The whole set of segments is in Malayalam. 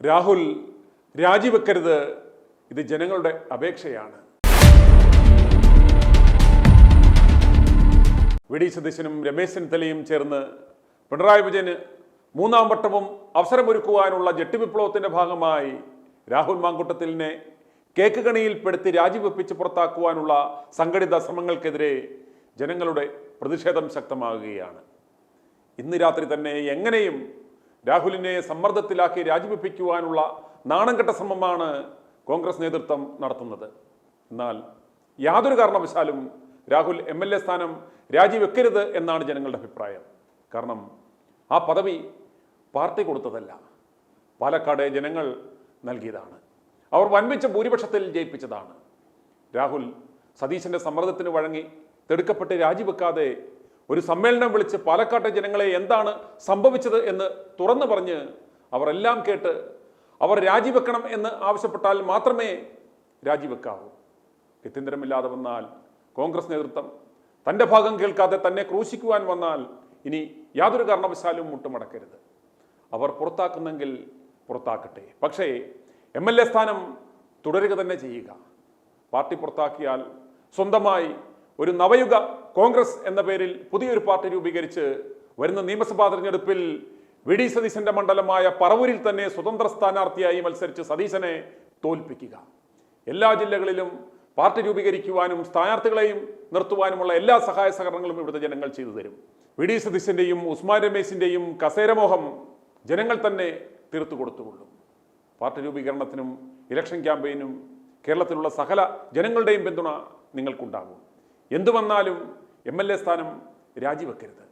രാഹുൽ രാജിവെക്കരുത്, ഇത് ജനങ്ങളുടെ അപേക്ഷയാണ്. വി.ഡി. സതീശനും രമേശ് ചെന്നിത്തലയും ചേർന്ന് പിണറായി വിജയന് മൂന്നാം വട്ടവും അവസരമൊരുക്കുവാനുള്ള ജെട്ടി വിപ്ലവത്തിന്റെ ഭാഗമായി രാഹുൽ മാങ്കൂട്ടത്തിലിനെ കേക്ക് കണിയിൽപ്പെടുത്തി രാജിവെപ്പിച്ച് പുറത്താക്കുവാനുള്ള സംഘടിത ശ്രമങ്ങൾക്കെതിരെ ജനങ്ങളുടെ പ്രതിഷേധം ശക്തമാകുകയാണ്. ഇന്ന് രാത്രി തന്നെ എങ്ങനെയും രാഹുലിനെ സമ്മർദ്ദത്തിലാക്കി രാജിവെപ്പിക്കുവാനുള്ള നാണംകെട്ട ശ്രമമാണ് കോൺഗ്രസ് നേതൃത്വം നടത്തുന്നത്. എന്നാൽ യാതൊരു കാരണവശാലും രാഹുൽ MLA സ്ഥാനം രാജിവെക്കരുത് എന്നാണ് ജനങ്ങളുടെ അഭിപ്രായം. കാരണം ആ പദവി പാർട്ടി കൊടുത്തതല്ല, പാലക്കാട് ജനങ്ങൾ നൽകിയതാണ്. അവർ വൻപിച്ച ഭൂരിപക്ഷത്തിൽ ജയിപ്പിച്ചതാണ്. രാഹുൽ സതീശന്റെ സമ്മർദ്ദത്തിന് വഴങ്ങി തിടുക്കപ്പെട്ട് രാജിവെക്കാതെ ഒരു സമ്മേളനം വിളിച്ച് പാലക്കാട്ടെ ജനങ്ങളെ എന്താണ് സംഭവിച്ചത് എന്ന് തുറന്നു പറഞ്ഞ് അവർ എല്ലാം കേട്ട് അവർ രാജിവെക്കണം എന്ന് ആവശ്യപ്പെട്ടാൽ മാത്രമേ രാജിവെക്കാവൂ. ഗത്യന്തരമില്ലാതെ വന്നാൽ കോൺഗ്രസ് നേതൃത്വം തൻ്റെ ഭാഗം കേൾക്കാതെ തന്നെ ക്രൂശിക്കുവാൻ വന്നാൽ ഇനി യാതൊരു കാരണവശാലും മുട്ടുമടക്കരുത്. അവർ പുറത്താക്കുന്നെങ്കിൽ പുറത്താക്കട്ടെ, പക്ഷേ MLA സ്ഥാനം തുടരുക തന്നെ ചെയ്യുക. പാർട്ടി പുറത്താക്കിയാൽ സ്വന്തമായി ഒരു നവയുഗ കോൺഗ്രസ് എന്ന പേരിൽ പുതിയൊരു പാർട്ടി രൂപീകരിച്ച് വരുന്ന നിയമസഭാ തെരഞ്ഞെടുപ്പിൽ വി.ഡി. സതീശന്റെ മണ്ഡലമായ പറവൂരിൽ തന്നെ സ്വതന്ത്ര സ്ഥാനാർത്ഥിയായി മത്സരിച്ച് സതീശനെ തോൽപ്പിക്കുക. എല്ലാ ജില്ലകളിലും പാർട്ടി രൂപീകരിക്കുവാനും സ്ഥാനാർത്ഥികളെയും നിർത്തുവാനുമുള്ള എല്ലാ സഹായ സഹകരണങ്ങളും ഇവിടുത്തെ ജനങ്ങൾ ചെയ്തു തരും. വി.ഡി. സതീശന്റെയും ഉസ്മാൻ രമേശിന്റെയും കസേരമോഹം ജനങ്ങൾ തന്നെ തീർത്തു കൊടുത്തുകൊള്ളും. പാർട്ടി രൂപീകരണത്തിനും ഇലക്ഷൻ ക്യാമ്പയിനും കേരളത്തിലുള്ള സകല ജനങ്ങളുടെയും പിന്തുണ നിങ്ങൾക്കുണ്ടാകും. എന്തു വന്നാലും MLA സ്ഥാനം രാജിവെക്കരുത്.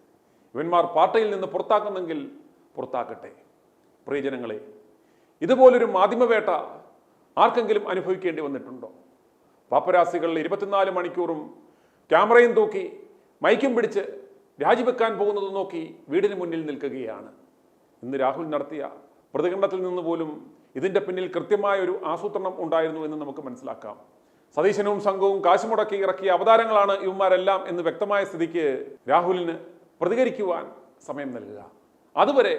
ഇവന്മാർ പാർട്ടിയിൽ നിന്ന് പുറത്താക്കുന്നെങ്കിൽ പുറത്താക്കട്ടെ. പ്രിയജനങ്ങളെ, ഇതുപോലൊരു മാധ്യമവേട്ട ആർക്കെങ്കിലും അനുഭവിക്കേണ്ടി വന്നിട്ടുണ്ടോ? പാപ്പരാസികൾ 24 മണിക്കൂറും ക്യാമറയും തൂക്കി മൈക്കും പിടിച്ച് രാജിവെക്കാൻ പോകുന്നത് നോക്കി വീടിന് മുന്നിൽ നിൽക്കുകയാണ്. ഇന്ന് രാഹുൽ നടത്തിയ പ്രതികരണത്തിൽ നിന്ന് പോലും ഇതിൻ്റെ പിന്നിൽ കൃത്യമായ ഒരു ആസൂത്രണം ഉണ്ടായിരുന്നു എന്ന് നമുക്ക് മനസ്സിലാക്കാം. സതീശനും സംഘവും കാശ് മുടക്കി ഇറക്കിയ അവതാരങ്ങളാണ് ഇവന്മാരെല്ലാം എന്ന് വ്യക്തമായ സ്ഥിതിക്ക് രാഹുലിന് പ്രതികരിക്കുവാൻ സമയം നൽകുക. അതുവരെ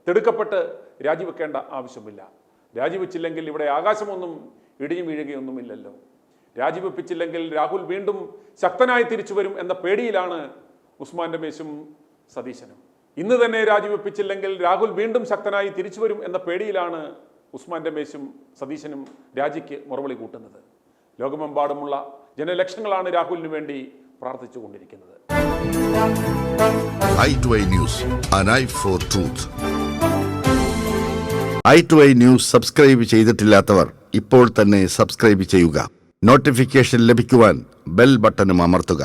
തിടുക്കപ്പെട്ട് രാജിവെക്കേണ്ട ആവശ്യമില്ല. രാജിവെച്ചില്ലെങ്കിൽ ഇവിടെ ആകാശമൊന്നും ഇടിഞ്ഞു വീഴുകയൊന്നുമില്ലല്ലോ. രാജിവെപ്പിച്ചില്ലെങ്കിൽ രാഹുൽ വീണ്ടും ശക്തനായി തിരിച്ചു വരും എന്ന പേടിയിലാണ് ഉസ്മാൻ രമേശും സതീശനും. ഇന്ന് തന്നെ രാജിവെപ്പിച്ചില്ലെങ്കിൽ രാഹുൽ വീണ്ടും ശക്തനായി തിരിച്ചു വരും എന്ന പേടിയിലാണ് ഉസ്മാൻ രമേശും സതീശനും രാജിക്ക് മുറവിളി കൂട്ടുന്നത്. ലോകമെമ്പാടുമുള്ള ജനലക്ഷങ്ങളാണ് രാഹുലിന് വേണ്ടി പ്രാർത്ഥിച്ചുകൊണ്ടിരിക്കുന്നത്. i2i News, an eye for truth. i2i News subscribe ചെയ്തിട്ടില്ലാത്തവർ ഇപ്പോൾ തന്നെ സബ്സ്ക്രൈബ് ചെയ്യുക. നോട്ടിഫിക്കേഷൻ ലഭിക്കുവാൻ ബെൽ ബട്ടണും അമർത്തുക.